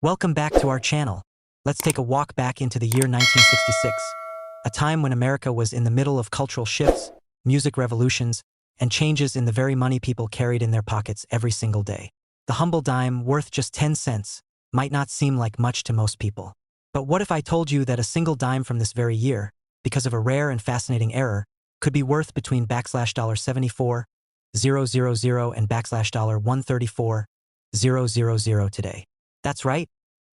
Welcome back to our channel. Let's take a walk back into the year 1966, a time when America was in the middle of cultural shifts, music revolutions, and changes in the very money people carried in their pockets every single day. The humble dime, worth just 10 cents, might not seem like much to most people. But what if I told you that a single dime from this very year, because of a rare and fascinating error, could be worth between $74,000 and $134,000 today? That's right.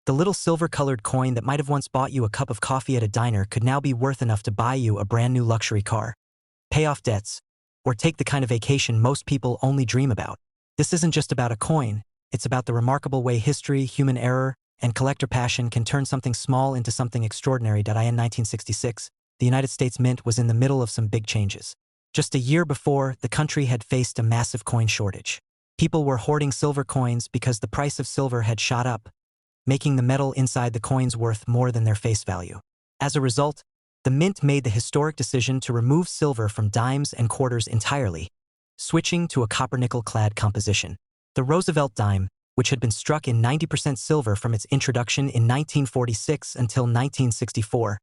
The little silver-colored coin that might have once bought you a cup of coffee at a diner could now be worth enough to buy you a brand new luxury car, pay off debts, or take the kind of vacation most people only dream about. This isn't just about a coin, it's about the remarkable way history, human error, and collector passion can turn something small into something extraordinary. In 1966, the United States Mint was in the middle of some big changes. Just a year before, the country had faced a massive coin shortage. People were hoarding silver coins because the price of silver had shot up, making the metal inside the coins worth more than their face value. As a result, the mint made the historic decision to remove silver from dimes and quarters entirely, switching to a copper-nickel-clad composition. The Roosevelt dime, which had been struck in 90% silver from its introduction in 1946 until 1964,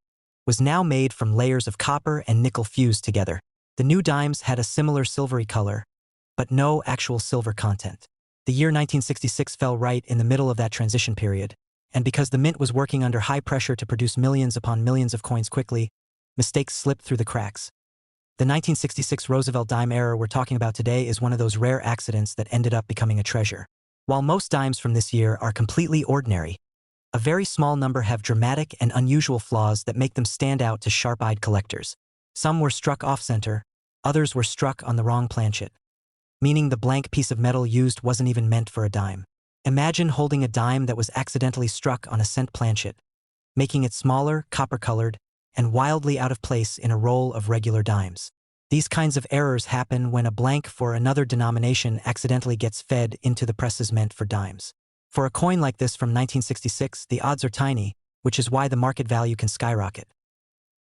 was now made from layers of copper and nickel fused together. The new dimes had a similar silvery color, but no actual silver content. The year 1966 fell right in the middle of that transition period, and because the mint was working under high pressure to produce millions upon millions of coins quickly, mistakes slipped through the cracks. The 1966 Roosevelt dime error we're talking about today is one of those rare accidents that ended up becoming a treasure. While most dimes from this year are completely ordinary, a very small number have dramatic and unusual flaws that make them stand out to sharp-eyed collectors. Some were struck off-center, others were struck on the wrong planchet, meaning the blank piece of metal used wasn't even meant for a dime. Imagine holding a dime that was accidentally struck on a cent planchet, making it smaller, copper-colored, and wildly out of place in a roll of regular dimes. These kinds of errors happen when a blank for another denomination accidentally gets fed into the presses meant for dimes. For a coin like this from 1966, the odds are tiny, which is why the market value can skyrocket.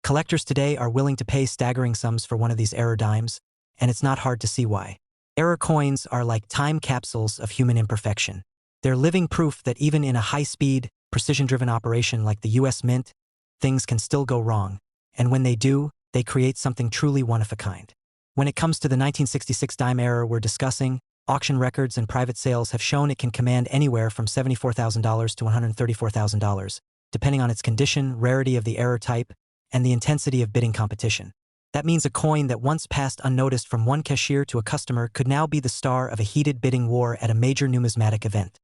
Collectors today are willing to pay staggering sums for one of these error dimes, and it's not hard to see why. Error coins are like time capsules of human imperfection. They're living proof that even in a high-speed, precision-driven operation like the US Mint, things can still go wrong, and when they do, they create something truly one-of-a-kind. When it comes to the 1966 dime error we're discussing, auction records and private sales have shown it can command anywhere from $74,000 to $134,000, depending on its condition, rarity of the error type, and the intensity of bidding competition. That means a coin that once passed unnoticed from one cashier to a customer could now be the star of a heated bidding war at a major numismatic event.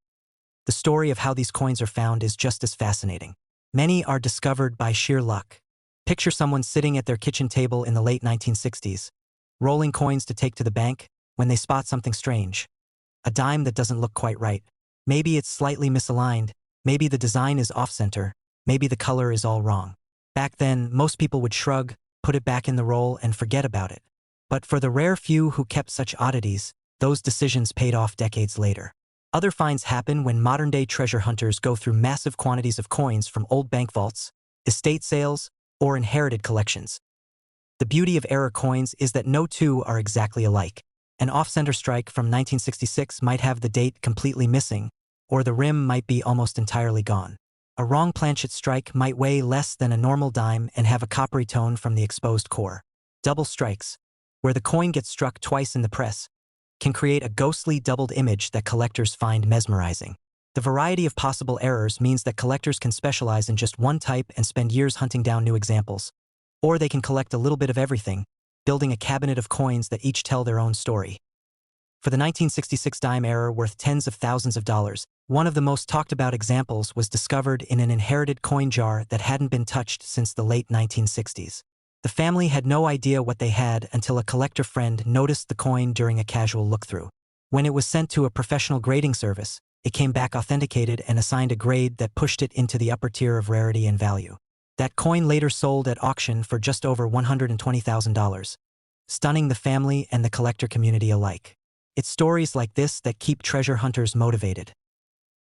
The story of how these coins are found is just as fascinating. Many are discovered by sheer luck. Picture someone sitting at their kitchen table in the late 1960s, rolling coins to take to the bank, when they spot something strange. A dime that doesn't look quite right. Maybe it's slightly misaligned, maybe the design is off-center, maybe the color is all wrong. Back then, most people would shrug, put it back in the roll, and forget about it. But for the rare few who kept such oddities, those decisions paid off decades later. Other finds happen when modern-day treasure hunters go through massive quantities of coins from old bank vaults, estate sales, or inherited collections. The beauty of error coins is that no two are exactly alike. An off-center strike from 1966 might have the date completely missing, or the rim might be almost entirely gone. A wrong planchet strike might weigh less than a normal dime and have a coppery tone from the exposed core. Double strikes, where the coin gets struck twice in the press, can create a ghostly doubled image that collectors find mesmerizing. The variety of possible errors means that collectors can specialize in just one type and spend years hunting down new examples. Or they can collect a little bit of everything, building a cabinet of coins that each tell their own story. For the 1966 dime error worth tens of thousands of dollars, one of the most talked about examples was discovered in an inherited coin jar that hadn't been touched since the late 1960s. The family had no idea what they had until a collector friend noticed the coin during a casual look-through. When it was sent to a professional grading service, it came back authenticated and assigned a grade that pushed it into the upper tier of rarity and value. That coin later sold at auction for just over $120,000, stunning the family and the collector community alike. It's stories like this that keep treasure hunters motivated.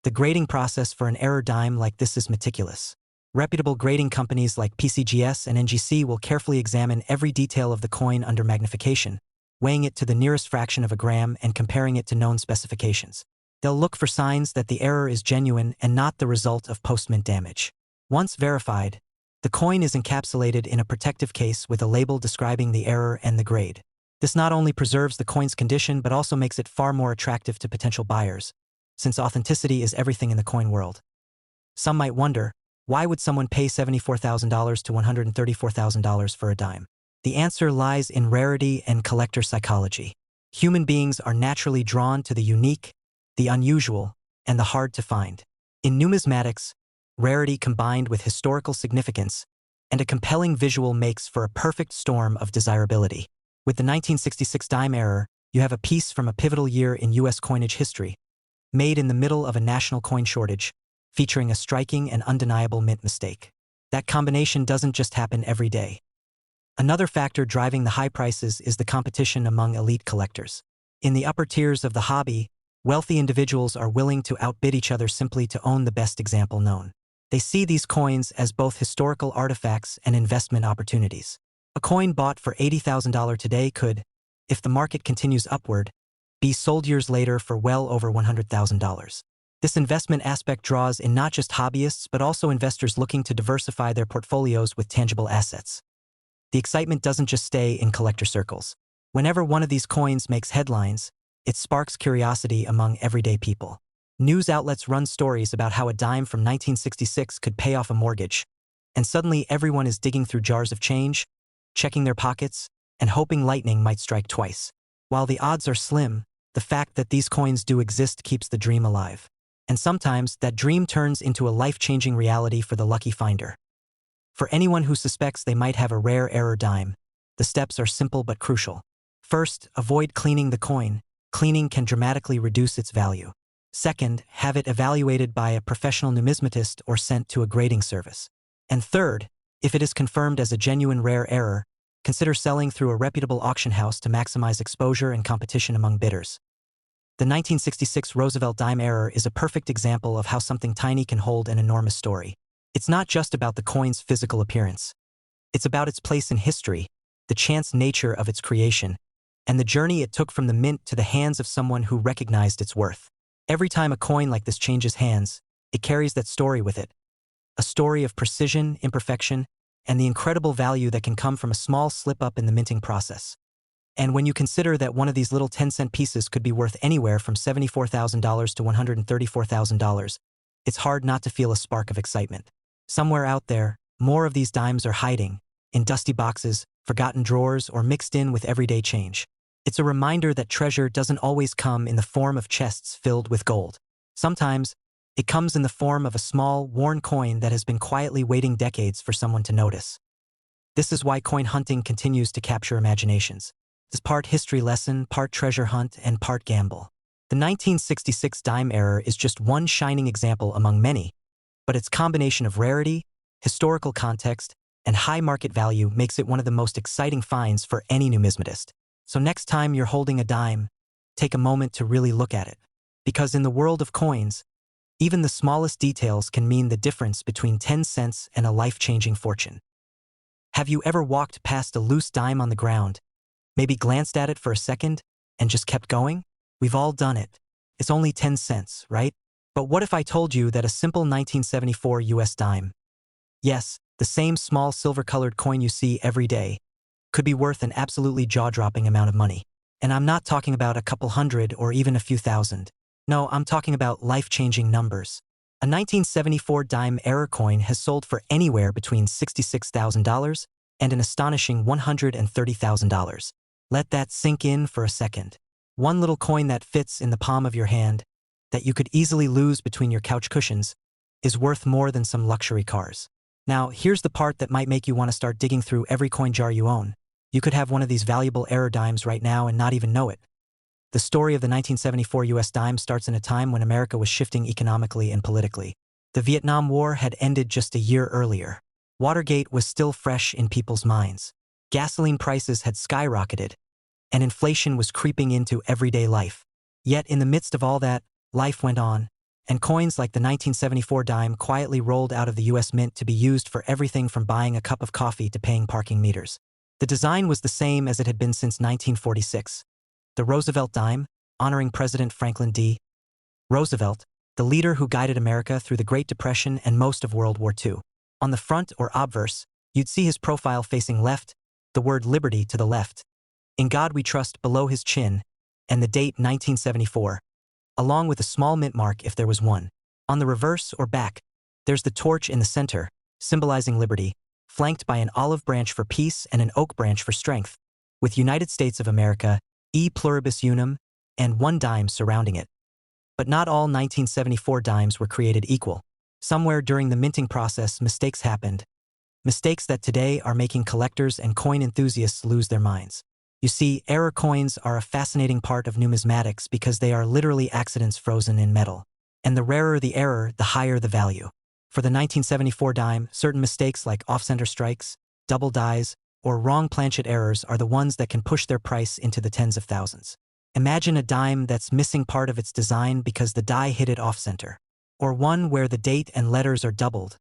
The grading process for an error dime like this is meticulous. Reputable grading companies like PCGS and NGC will carefully examine every detail of the coin under magnification, weighing it to the nearest fraction of a gram and comparing it to known specifications. They'll look for signs that the error is genuine and not the result of post-mint damage. Once verified, the coin is encapsulated in a protective case with a label describing the error and the grade. This not only preserves the coin's condition but also makes it far more attractive to potential buyers, since authenticity is everything in the coin world. Some might wonder, why would someone pay $74,000 to $134,000 for a dime? The answer lies in rarity and collector psychology. Human beings are naturally drawn to the unique, the unusual, and the hard to find. In numismatics, rarity combined with historical significance and a compelling visual makes for a perfect storm of desirability. With the 1966 dime error, you have a piece from a pivotal year in U.S. coinage history, made in the middle of a national coin shortage, featuring a striking and undeniable mint mistake. That combination doesn't just happen every day. Another factor driving the high prices is the competition among elite collectors. In the upper tiers of the hobby, wealthy individuals are willing to outbid each other simply to own the best example known. They see these coins as both historical artifacts and investment opportunities. A coin bought for $80,000 today could, if the market continues upward, be sold years later for well over $100,000. This investment aspect draws in not just hobbyists but also investors looking to diversify their portfolios with tangible assets. The excitement doesn't just stay in collector circles. Whenever one of these coins makes headlines, it sparks curiosity among everyday people. News outlets run stories about how a dime from 1966 could pay off a mortgage, and suddenly everyone is digging through jars of change, checking their pockets, and hoping lightning might strike twice. While the odds are slim, the fact that these coins do exist keeps the dream alive. And sometimes that dream turns into a life-changing reality for the lucky finder. For anyone who suspects they might have a rare error dime, the steps are simple but crucial. First, avoid cleaning the coin. Cleaning can dramatically reduce its value. Second, have it evaluated by a professional numismatist or sent to a grading service. And third, if it is confirmed as a genuine rare error, consider selling through a reputable auction house to maximize exposure and competition among bidders. The 1966 Roosevelt dime error is a perfect example of how something tiny can hold an enormous story. It's not just about the coin's physical appearance. It's about its place in history, the chance nature of its creation, and the journey it took from the mint to the hands of someone who recognized its worth. Every time a coin like this changes hands, it carries that story with it. A story of precision, imperfection, and the incredible value that can come from a small slip-up in the minting process. And when you consider that one of these little 10-cent pieces could be worth anywhere from $74,000 to $134,000, it's hard not to feel a spark of excitement. Somewhere out there, more of these dimes are hiding, in dusty boxes, forgotten drawers, or mixed in with everyday change. It's a reminder that treasure doesn't always come in the form of chests filled with gold. Sometimes, it comes in the form of a small, worn coin that has been quietly waiting decades for someone to notice. This is why coin hunting continues to capture imaginations. It's part history lesson, part treasure hunt, and part gamble. The 1966 dime error is just one shining example among many, but its combination of rarity, historical context, and high market value makes it one of the most exciting finds for any numismatist. So next time you're holding a dime, take a moment to really look at it. Because in the world of coins, even the smallest details can mean the difference between 10 cents and a life-changing fortune. Have you ever walked past a loose dime on the ground, maybe glanced at it for a second, and just kept going? We've all done it. It's only 10 cents, right? But what if I told you that a simple 1974 US dime, yes, the same small silver-colored coin you see every day, could be worth an absolutely jaw-dropping amount of money? And I'm not talking about a couple hundred or even a few thousand. No, I'm talking about life-changing numbers. A 1974 dime error coin has sold for anywhere between $66,000 and an astonishing $130,000. Let that sink in for a second. One little coin that fits in the palm of your hand, that you could easily lose between your couch cushions, is worth more than some luxury cars. Now, here's the part that might make you want to start digging through every coin jar you own. You could have one of these valuable error dimes right now and not even know it. The story of the 1974 US dime starts in a time when America was shifting economically and politically. The Vietnam War had ended just a year earlier. Watergate was still fresh in people's minds. Gasoline prices had skyrocketed, and inflation was creeping into everyday life. Yet in the midst of all that, life went on, and coins like the 1974 dime quietly rolled out of the US Mint to be used for everything from buying a cup of coffee to paying parking meters. The design was the same as it had been since 1946. The Roosevelt dime, honoring President Franklin D. Roosevelt, the leader who guided America through the Great Depression and most of World War II. On the front or obverse, you'd see his profile facing left, the word liberty to the left, "In God We Trust" below his chin, and the date 1974, along with a small mint mark if there was one. On the reverse or back, there's the torch in the center, symbolizing liberty, flanked by an olive branch for peace and an oak branch for strength, with United States of America, E pluribus unum, and one dime surrounding it. But not all 1974 dimes were created equal. Somewhere during the minting process, mistakes happened. Mistakes that today are making collectors and coin enthusiasts lose their minds. You see, error coins are a fascinating part of numismatics because they are literally accidents frozen in metal. And the rarer the error, the higher the value. For the 1974 dime, certain mistakes like off-center strikes, double dies, or wrong planchet errors are the ones that can push their price into the tens of thousands. Imagine a dime that's missing part of its design because the die hit it off-center. Or one where the date and letters are doubled,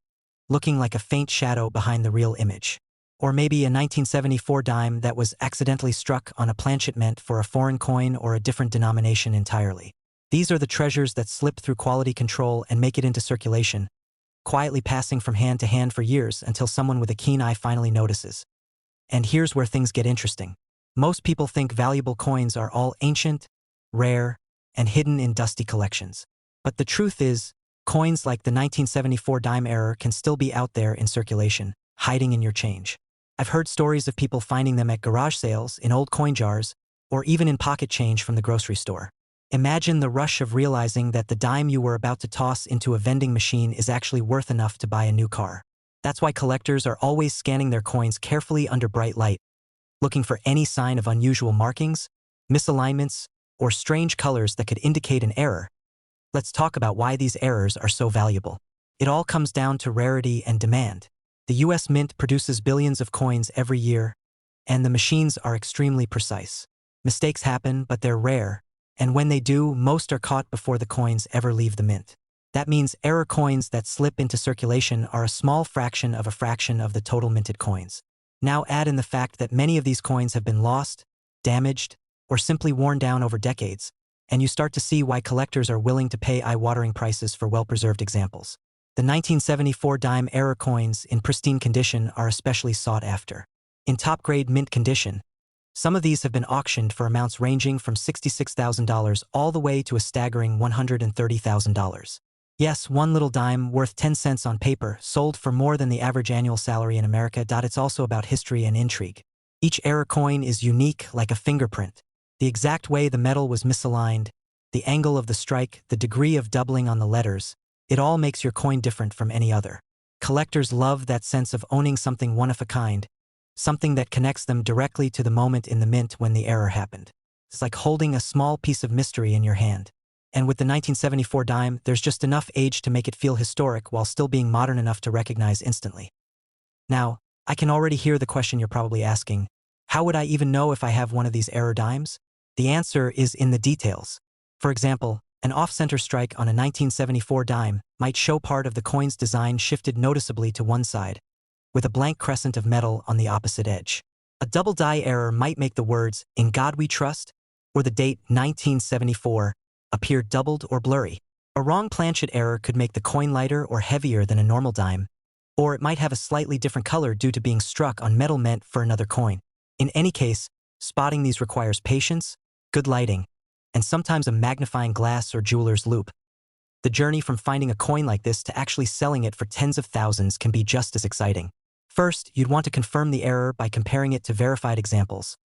looking like a faint shadow behind the real image. Or maybe a 1974 dime that was accidentally struck on a planchet meant for a foreign coin or a different denomination entirely. These are the treasures that slip through quality control and make it into circulation, quietly passing from hand to hand for years until someone with a keen eye finally notices. And here's where things get interesting. Most people think valuable coins are all ancient, rare, and hidden in dusty collections. But the truth is, coins like the 1974 dime error can still be out there in circulation, hiding in your change. I've heard stories of people finding them at garage sales, in old coin jars, or even in pocket change from the grocery store. Imagine the rush of realizing that the dime you were about to toss into a vending machine is actually worth enough to buy a new car. That's why collectors are always scanning their coins carefully under bright light, looking for any sign of unusual markings, misalignments, or strange colors that could indicate an error. Let's talk about why these errors are so valuable. It all comes down to rarity and demand. The US Mint produces billions of coins every year, and the machines are extremely precise. Mistakes happen, but they're rare, and when they do, most are caught before the coins ever leave the mint. That means error coins that slip into circulation are a small fraction of the total minted coins. Now add in the fact that many of these coins have been lost, damaged, or simply worn down over decades, and you start to see why collectors are willing to pay eye-watering prices for well-preserved examples. The 1974 dime error coins in pristine condition are especially sought after. In top-grade mint condition, some of these have been auctioned for amounts ranging from $66,000 all the way to a staggering $130,000. Yes, one little dime worth 10 cents on paper sold for more than the average annual salary in America. It's also about history and intrigue. Each error coin is unique like a fingerprint. The exact way the metal was misaligned, the angle of the strike, the degree of doubling on the letters, it all makes your coin different from any other. Collectors love that sense of owning something one of a kind, something that connects them directly to the moment in the mint when the error happened. It's like holding a small piece of mystery in your hand. And with the 1974 dime, there's just enough age to make it feel historic while still being modern enough to recognize instantly. Now, I can already hear the question you're probably asking. How would I even know if I have one of these error dimes? The answer is in the details. For example, an off-center strike on a 1974 dime might show part of the coin's design shifted noticeably to one side, with a blank crescent of metal on the opposite edge. A double die error might make the words, "In God We Trust," or the date 1974, appear doubled or blurry. A wrong planchet error could make the coin lighter or heavier than a normal dime, or it might have a slightly different color due to being struck on metal meant for another coin. In any case, spotting these requires patience, good lighting, and sometimes a magnifying glass or jeweler's loupe. The journey from finding a coin like this to actually selling it for tens of thousands can be just as exciting. First, you'd want to confirm the error by comparing it to verified examples,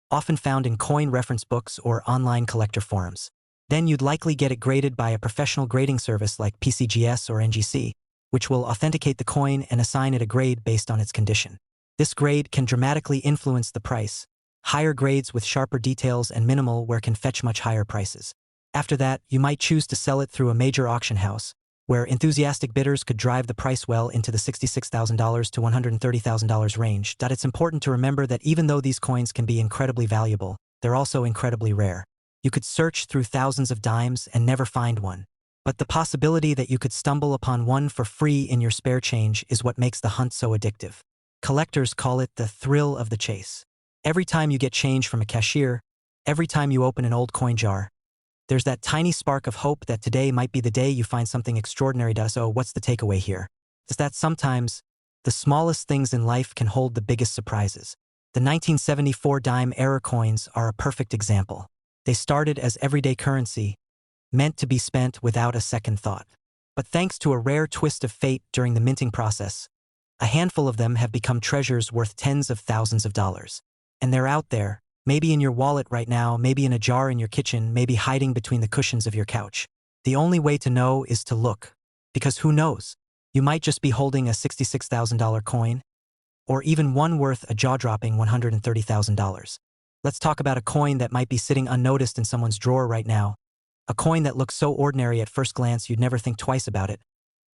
often found in coin reference books or online collector forums. Then you'd likely get it graded by a professional grading service like PCGS or NGC, which will authenticate the coin and assign it a grade based on its condition. This grade can dramatically influence the price. Higher grades with sharper details and minimal wear can fetch much higher prices. After that, you might choose to sell it through a major auction house, where enthusiastic bidders could drive the price well into the $66,000 to $130,000 range. It's important to remember that even though these coins can be incredibly valuable, they're also incredibly rare. You could search through thousands of dimes and never find one. But the possibility that you could stumble upon one for free in your spare change is what makes the hunt so addictive. Collectors call it the thrill of the chase. Every time you get change from a cashier, every time you open an old coin jar, There's that tiny spark of hope that today might be the day you find something extraordinary. So what's the takeaway here? Is that sometimes the smallest things in life can hold the biggest surprises. The 1974 dime error coins are a perfect example. They started as everyday currency, meant to be spent without a second thought. But thanks to a rare twist of fate during the minting process, a handful of them have become treasures worth tens of thousands of dollars. And they're out there, maybe in your wallet right now, maybe in a jar in your kitchen, maybe hiding between the cushions of your couch. The only way to know is to look. Because who knows? You might just be holding a $66,000 coin, or even one worth a jaw-dropping $130,000. Let's talk about a coin that might be sitting unnoticed in someone's drawer right now. A coin that looks so ordinary at first glance you'd never think twice about it.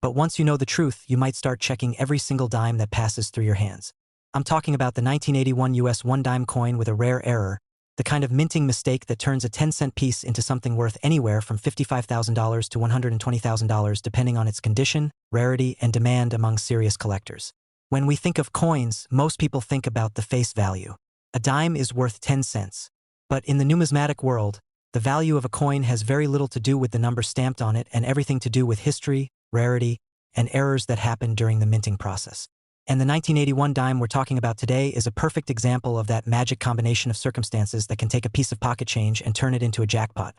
But once you know the truth, you might start checking every single dime that passes through your hands. I'm talking about the 1981 US 1-dime coin with a rare error, the kind of minting mistake that turns a 10-cent piece into something worth anywhere from $55,000 to $120,000 depending on its condition, rarity, and demand among serious collectors. When we think of coins, most people think about the face value. A dime is worth 10 cents. But in the numismatic world, the value of a coin has very little to do with the number stamped on it and everything to do with history, rarity, and errors that happen during the minting process. And the 1981 dime we're talking about today is a perfect example of that magic combination of circumstances that can take a piece of pocket change and turn it into a jackpot.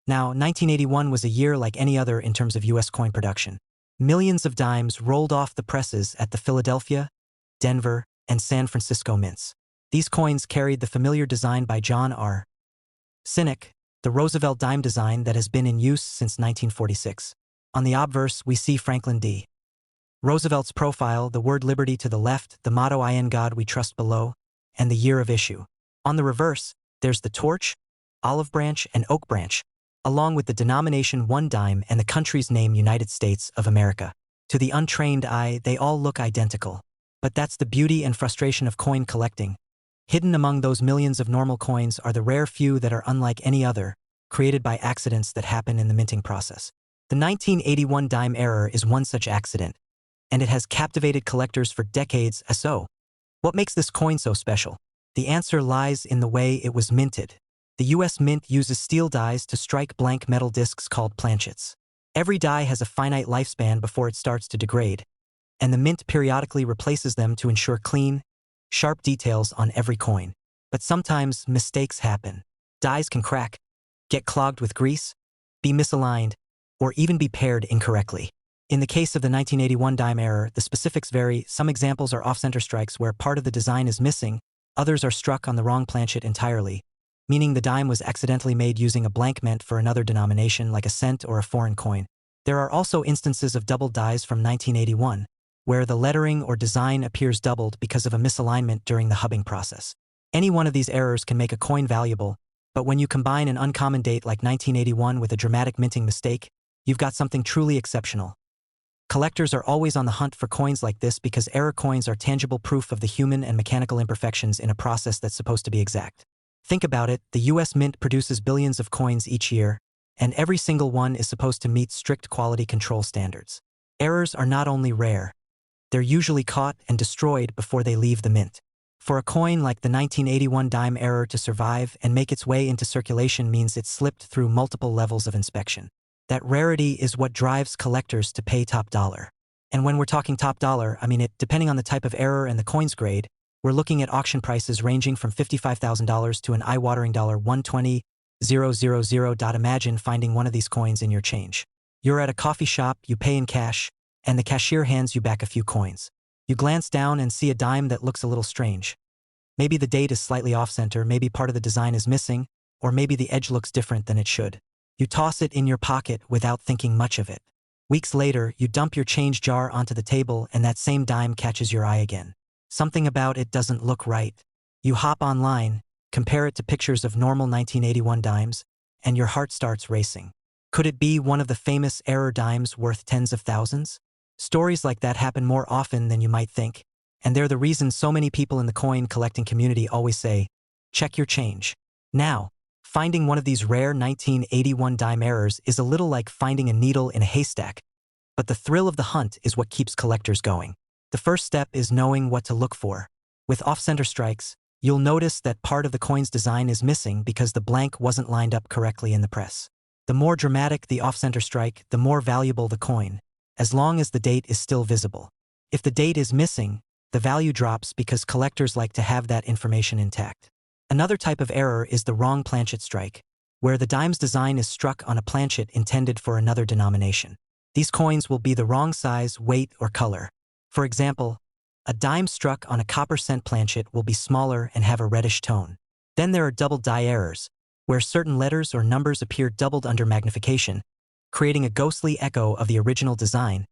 Now, 1981 was a year like any other in terms of US coin production. Millions of dimes rolled off the presses at the Philadelphia, Denver, and San Francisco mints. These coins carried the familiar design by John R. Sinek, the Roosevelt dime design that has been in use since 1946. On the obverse, we see Franklin D. Roosevelt's profile, the word liberty to the left, the motto "In God We Trust" below, and the year of issue. On the reverse, there's the torch, olive branch, and oak branch, along with the denomination 1 dime and the country's name United States of America. To the untrained eye, they all look identical. But that's the beauty and frustration of coin collecting. Hidden among those millions of normal coins are the rare few that are unlike any other, created by accidents that happen in the minting process. The 1981 dime error is one such accident, and it has captivated collectors for decades. So, what makes this coin so special? The answer lies in the way it was minted. The US Mint uses steel dies to strike blank metal discs called planchets. Every die has a finite lifespan before it starts to degrade, and the mint periodically replaces them to ensure clean, sharp details on every coin. But sometimes mistakes happen. Dies can crack, get clogged with grease, be misaligned, or even be paired incorrectly. In the case of the 1981 dime error, the specifics vary. Some examples are off-center strikes where part of the design is missing, others are struck on the wrong planchet entirely, meaning the dime was accidentally made using a blank meant for another denomination like a cent or a foreign coin. There are also instances of doubled dies from 1981, where the lettering or design appears doubled because of a misalignment during the hubbing process. Any one of these errors can make a coin valuable, but when you combine an uncommon date like 1981 with a dramatic minting mistake, you've got something truly exceptional. Collectors are always on the hunt for coins like this because error coins are tangible proof of the human and mechanical imperfections in a process that's supposed to be exact. Think about it, the US Mint produces billions of coins each year, and every single one is supposed to meet strict quality control standards. Errors are not only rare, they're usually caught and destroyed before they leave the mint. For a coin like the 1981 dime error to survive and make its way into circulation means it slipped through multiple levels of inspection. That rarity is what drives collectors to pay top dollar. And when we're talking top dollar, I mean it, depending on the type of error and the coin's grade, we're looking at auction prices ranging from $55,000 to an eye-watering $120,000. Imagine finding one of these coins in your change. You're at a coffee shop, you pay in cash, and the cashier hands you back a few coins. You glance down and see a dime that looks a little strange. Maybe the date is slightly off-center, maybe part of the design is missing, or maybe the edge looks different than it should. You toss it in your pocket without thinking much of it. Weeks later, you dump your change jar onto the table and that same dime catches your eye again. Something about it doesn't look right. You hop online, compare it to pictures of normal 1981 dimes, and your heart starts racing. Could it be one of the famous error dimes worth tens of thousands? Stories like that happen more often than you might think, and they're the reason so many people in the coin collecting community always say, check your change. Now, finding one of these rare 1981 dime errors is a little like finding a needle in a haystack, but the thrill of the hunt is what keeps collectors going. The first step is knowing what to look for. With off-center strikes, you'll notice that part of the coin's design is missing because the blank wasn't lined up correctly in the press. The more dramatic the off-center strike, the more valuable the coin, as long as the date is still visible. If the date is missing, the value drops because collectors like to have that information intact. Another type of error is the wrong planchet strike, where the dime's design is struck on a planchet intended for another denomination. These coins will be the wrong size, weight, or color. For example, a dime struck on a copper cent planchet will be smaller and have a reddish tone. Then there are double die errors, where certain letters or numbers appear doubled under magnification, creating a ghostly echo of the original design.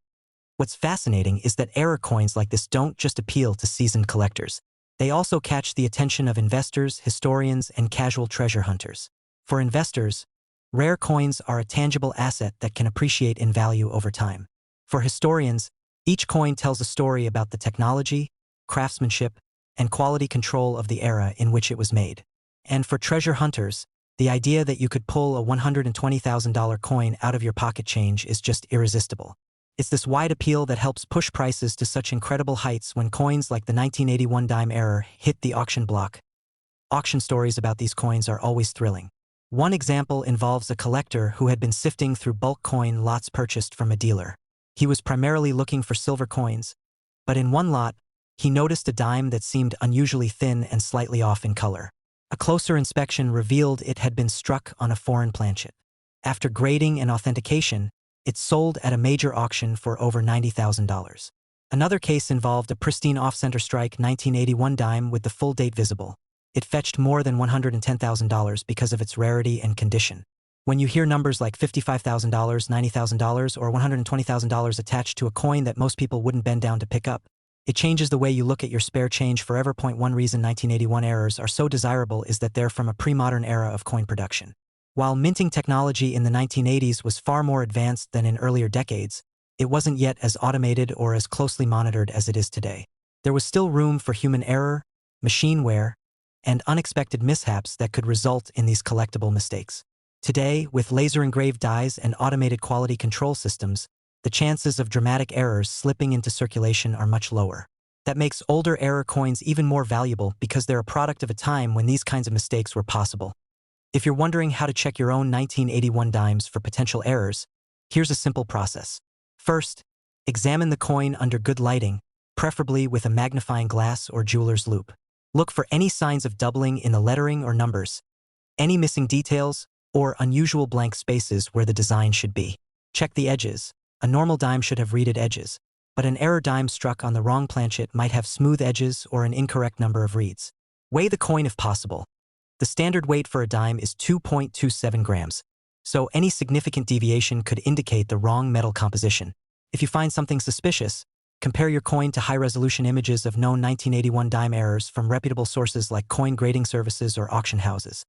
What's fascinating is that error coins like this don't just appeal to seasoned collectors. They also catch the attention of investors, historians, and casual treasure hunters. For investors, rare coins are a tangible asset that can appreciate in value over time. For historians, each coin tells a story about the technology, craftsmanship, and quality control of the era in which it was made. And for treasure hunters, the idea that you could pull a $120,000 coin out of your pocket change is just irresistible. It's this wide appeal that helps push prices to such incredible heights when coins like the 1981 dime error hit the auction block. Auction stories about these coins are always thrilling. One example involves a collector who had been sifting through bulk coin lots purchased from a dealer. He was primarily looking for silver coins, but in one lot, he noticed a dime that seemed unusually thin and slightly off in color. A closer inspection revealed it had been struck on a foreign planchet. After grading and authentication, it sold at a major auction for over $90,000. Another case involved a pristine off-center strike 1981 dime with the full date visible. It fetched more than $110,000 because of its rarity and condition. When you hear numbers like $55,000, $90,000, or $120,000 attached to a coin that most people wouldn't bend down to pick up, it changes the way you look at your spare change forever. One reason 1981 errors are so desirable is that they're from a pre-modern era of coin production. While minting technology in the 1980s was far more advanced than in earlier decades, it wasn't yet as automated or as closely monitored as it is today. There was still room for human error, machine wear, and unexpected mishaps that could result in these collectible mistakes. Today, with laser-engraved dies and automated quality control systems, the chances of dramatic errors slipping into circulation are much lower. That makes older error coins even more valuable because they're a product of a time when these kinds of mistakes were possible. If you're wondering how to check your own 1981 dimes for potential errors, here's a simple process. First, examine the coin under good lighting, preferably with a magnifying glass or jeweler's loupe. Look for any signs of doubling in the lettering or numbers, any missing details, or unusual blank spaces where the design should be. Check the edges. A normal dime should have reeded edges, but an error dime struck on the wrong planchet might have smooth edges or an incorrect number of reeds. Weigh the coin if possible. The standard weight for a dime is 2.27 grams, so any significant deviation could indicate the wrong metal composition. If you find something suspicious, compare your coin to high-resolution images of known 1981 dime errors from reputable sources like coin grading services or auction houses.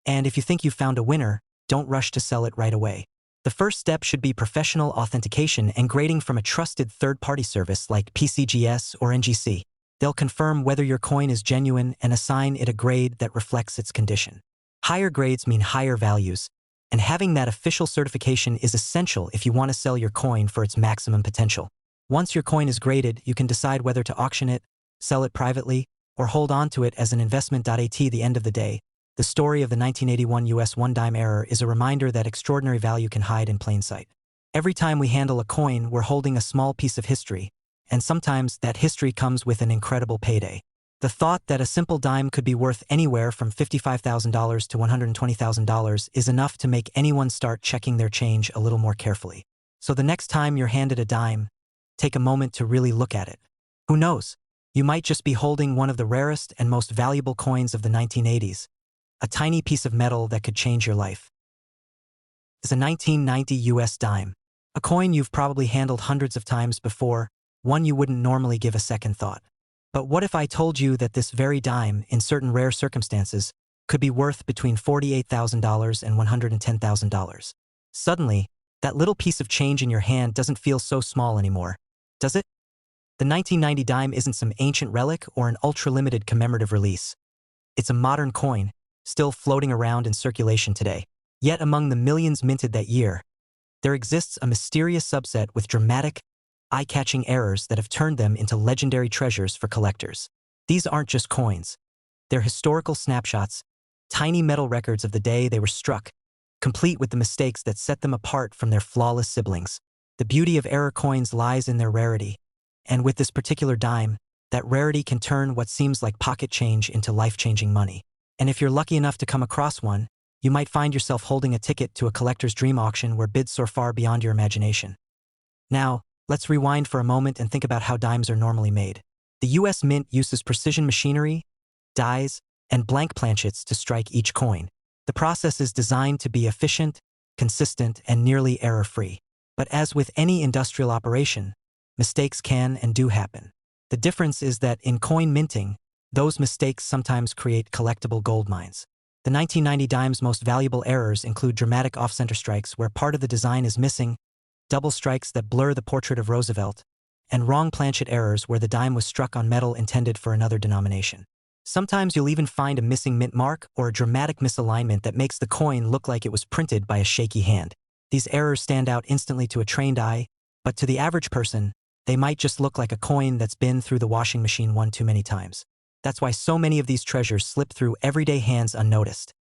And if you think you've found a winner, don't rush to sell it right away. The first step should be professional authentication and grading from a trusted third-party service like PCGS or NGC. They'll confirm whether your coin is genuine and assign it a grade that reflects its condition. Higher grades mean higher values, and having that official certification is essential if you want to sell your coin for its maximum potential. Once your coin is graded, you can decide whether to auction it, sell it privately, or hold on to it as an investment. At the end of the day, the story of the 1981 US 1 dime error is a reminder that extraordinary value can hide in plain sight. Every time we handle a coin, we're holding a small piece of history, and sometimes that history comes with an incredible payday. The thought that a simple dime could be worth anywhere from $55,000 to $120,000 is enough to make anyone start checking their change a little more carefully. So the next time you're handed a dime, take a moment to really look at it. Who knows? You might just be holding one of the rarest and most valuable coins of the 1980s, a tiny piece of metal that could change your life. It's a 1990 US dime, a coin you've probably handled hundreds of times before, one you wouldn't normally give a second thought. But what if I told you that this very dime, in certain rare circumstances, could be worth between $48,000 and $110,000? Suddenly, that little piece of change in your hand doesn't feel so small anymore, does it? The 1990 dime isn't some ancient relic or an ultra-limited commemorative release. It's a modern coin, still floating around in circulation today. Yet among the millions minted that year, there exists a mysterious subset with dramatic, eye-catching errors that have turned them into legendary treasures for collectors. These aren't just coins. They're historical snapshots, tiny metal records of the day they were struck, complete with the mistakes that set them apart from their flawless siblings. The beauty of error coins lies in their rarity, and with this particular dime, that rarity can turn what seems like pocket change into life-changing money. And if you're lucky enough to come across one, you might find yourself holding a ticket to a collector's dream auction where bids soar far beyond your imagination. Now, let's rewind for a moment and think about how dimes are normally made. The US Mint uses precision machinery, dies, and blank planchets to strike each coin. The process is designed to be efficient, consistent, and nearly error-free. But as with any industrial operation, mistakes can and do happen. The difference is that in coin minting, those mistakes sometimes create collectible gold mines. The 1990 dime's most valuable errors include dramatic off-center strikes where part of the design is missing, double strikes that blur the portrait of Roosevelt, and wrong planchet errors where the dime was struck on metal intended for another denomination. Sometimes you'll even find a missing mint mark or a dramatic misalignment that makes the coin look like it was printed by a shaky hand. These errors stand out instantly to a trained eye, but to the average person, they might just look like a coin that's been through the washing machine one too many times. That's why so many of these treasures slip through everyday hands unnoticed.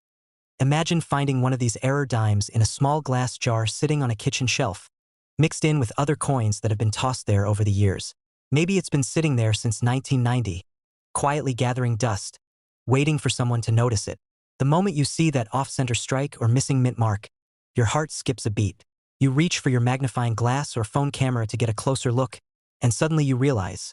Imagine finding one of these error dimes in a small glass jar sitting on a kitchen shelf, mixed in with other coins that have been tossed there over the years. Maybe it's been sitting there since 1990, quietly gathering dust, waiting for someone to notice it. The moment you see that off-center strike or missing mint mark, your heart skips a beat. You reach for your magnifying glass or phone camera to get a closer look, and suddenly you realize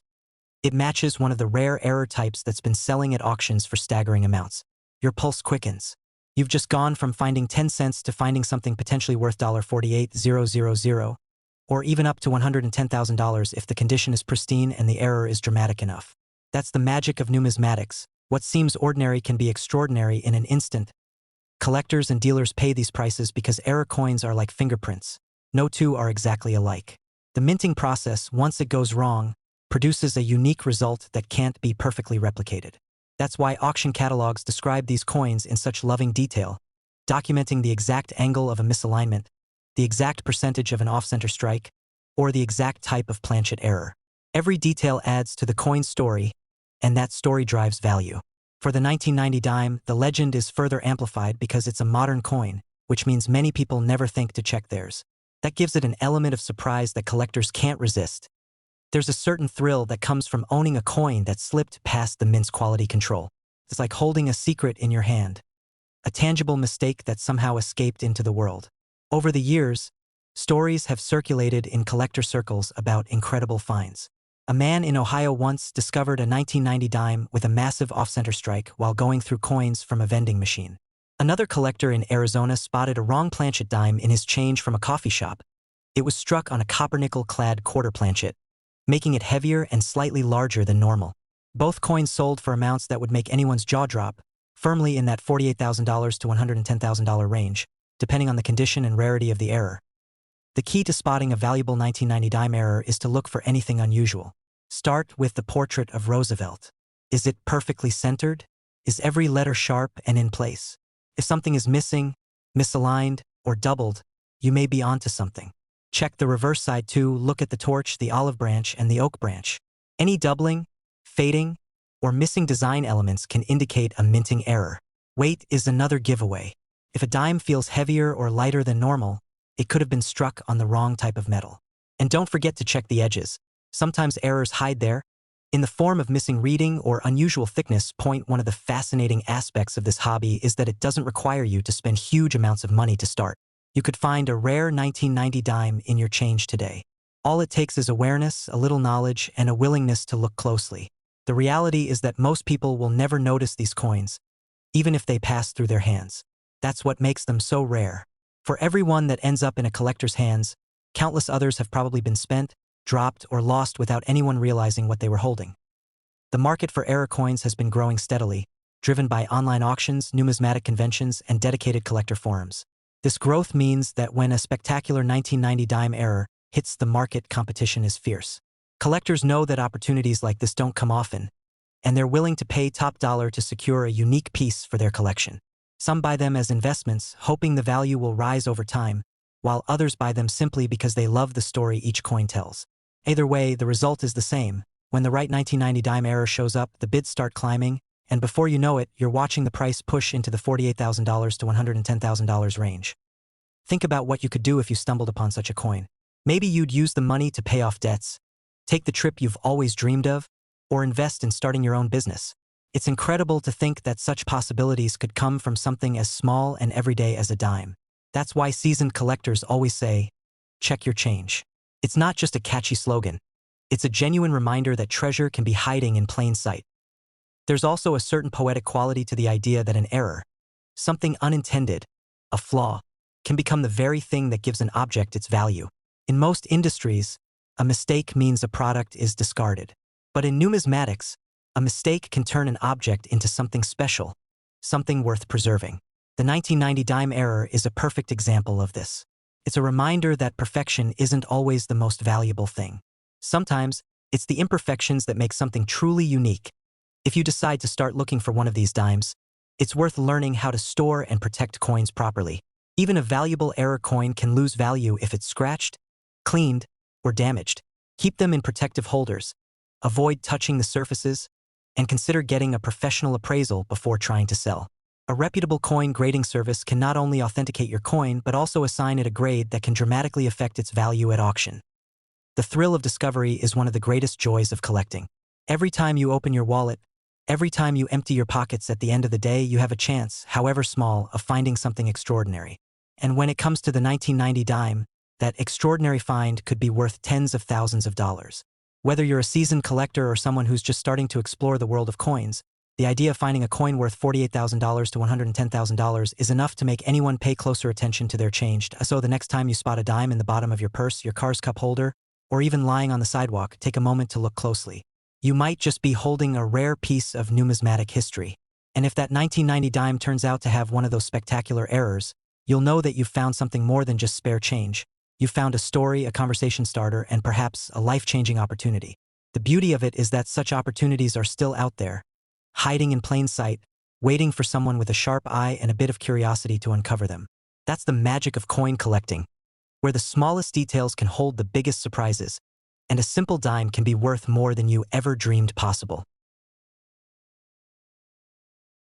it matches one of the rare error types that's been selling at auctions for staggering amounts. Your pulse quickens. You've just gone from finding 10 cents to finding something potentially worth $48,000, or even up to $110,000 if the condition is pristine and the error is dramatic enough. That's the magic of numismatics. What seems ordinary can be extraordinary in an instant. Collectors and dealers pay these prices because error coins are like fingerprints. No two are exactly alike. The minting process, once it goes wrong, produces a unique result that can't be perfectly replicated. That's why auction catalogs describe these coins in such loving detail, documenting the exact angle of a misalignment, the exact percentage of an off-center strike, or the exact type of planchet error. Every detail adds to the coin's story, and that story drives value. For the 1990 dime, the legend is further amplified because it's a modern coin, which means many people never think to check theirs. That gives it an element of surprise that collectors can't resist. There's a certain thrill that comes from owning a coin that slipped past the mint's quality control. It's like holding a secret in your hand, a tangible mistake that somehow escaped into the world. Over the years, stories have circulated in collector circles about incredible finds. A man in Ohio once discovered a 1990 dime with a massive off-center strike while going through coins from a vending machine. Another collector in Arizona spotted a wrong planchet dime in his change from a coffee shop. It was struck on a copper-nickel-clad quarter planchet, making it heavier and slightly larger than normal. Both coins sold for amounts that would make anyone's jaw drop, firmly in that $48,000 to $110,000 range, depending on the condition and rarity of the error. The key to spotting a valuable 1990 dime error is to look for anything unusual. Start with the portrait of Roosevelt. Is it perfectly centered? Is every letter sharp and in place? If something is missing, misaligned, or doubled, you may be onto something. Check the reverse side too. Look at the torch, the olive branch, and the oak branch. Any doubling, fading, or missing design elements can indicate a minting error. Weight is another giveaway. If a dime feels heavier or lighter than normal, it could have been struck on the wrong type of metal. And don't forget to check the edges. Sometimes errors hide there, in the form of missing reading or unusual thickness. One of the fascinating aspects of this hobby is that it doesn't require you to spend huge amounts of money to start. You could find a rare 1990 dime in your change today. All it takes is awareness, a little knowledge, and a willingness to look closely. The reality is that most people will never notice these coins, even if they pass through their hands. That's what makes them so rare. For every one that ends up in a collector's hands, countless others have probably been spent, dropped, or lost without anyone realizing what they were holding. The market for error coins has been growing steadily, driven by online auctions, numismatic conventions, and dedicated collector forums. This growth means that when a spectacular 1990 dime error hits the market, competition is fierce. Collectors know that opportunities like this don't come often, and they're willing to pay top dollar to secure a unique piece for their collection. Some buy them as investments, hoping the value will rise over time, while others buy them simply because they love the story each coin tells. Either way, the result is the same. When the right 1990 dime error shows up, the bids start climbing, and before you know it, you're watching the price push into the $48,000 to $110,000 range. Think about what you could do if you stumbled upon such a coin. Maybe you'd use the money to pay off debts, take the trip you've always dreamed of, or invest in starting your own business. It's incredible to think that such possibilities could come from something as small and everyday as a dime. That's why seasoned collectors always say, check your change. It's not just a catchy slogan. It's a genuine reminder that treasure can be hiding in plain sight. There's also a certain poetic quality to the idea that an error, something unintended, a flaw, can become the very thing that gives an object its value. In most industries, a mistake means a product is discarded. But in numismatics, a mistake can turn an object into something special, something worth preserving. The 1990 dime error is a perfect example of this. It's a reminder that perfection isn't always the most valuable thing. Sometimes, it's the imperfections that make something truly unique. If you decide to start looking for one of these dimes, it's worth learning how to store and protect coins properly. Even a valuable error coin can lose value if it's scratched, cleaned, or damaged. Keep them in protective holders, avoid touching the surfaces, and consider getting a professional appraisal before trying to sell. A reputable coin grading service can not only authenticate your coin but also assign it a grade that can dramatically affect its value at auction. The thrill of discovery is one of the greatest joys of collecting. Every time you open your wallet, every time you empty your pockets at the end of the day, you have a chance, however small, of finding something extraordinary. And when it comes to the 1990 dime, that extraordinary find could be worth tens of thousands of dollars. Whether you're a seasoned collector or someone who's just starting to explore the world of coins, the idea of finding a coin worth $48,000 to $110,000 is enough to make anyone pay closer attention to their change. So the next time you spot a dime in the bottom of your purse, your car's cup holder, or even lying on the sidewalk, take a moment to look closely. You might just be holding a rare piece of numismatic history. And if that 1990 dime turns out to have one of those spectacular errors, you'll know that you've found something more than just spare change. You've found a story, a conversation starter, and perhaps a life-changing opportunity. The beauty of it is that such opportunities are still out there, hiding in plain sight, waiting for someone with a sharp eye and a bit of curiosity to uncover them. That's the magic of coin collecting, where the smallest details can hold the biggest surprises, and a simple dime can be worth more than you ever dreamed possible.